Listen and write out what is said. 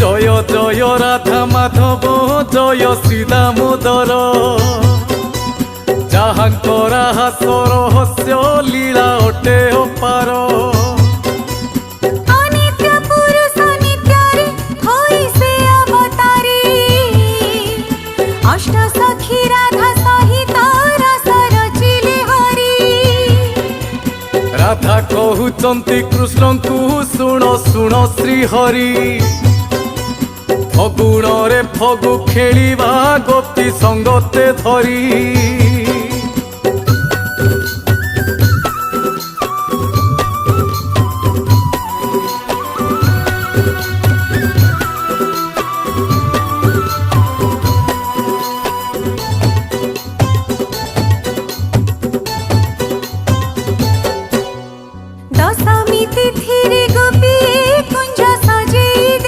जय जय राधा माधव जय श्री दामोदर जहाँकर हास रहस्य लीला अटे अपार अनित्य पुरुष नित्यारे होई से अवतारी अष्ट सखी राधा सहित रस रचिले हरि राधा कहउचंती कृष्ण को सुण सुण श्री हरि फगुण रे फगु खेलिबा गोपी संगते धरी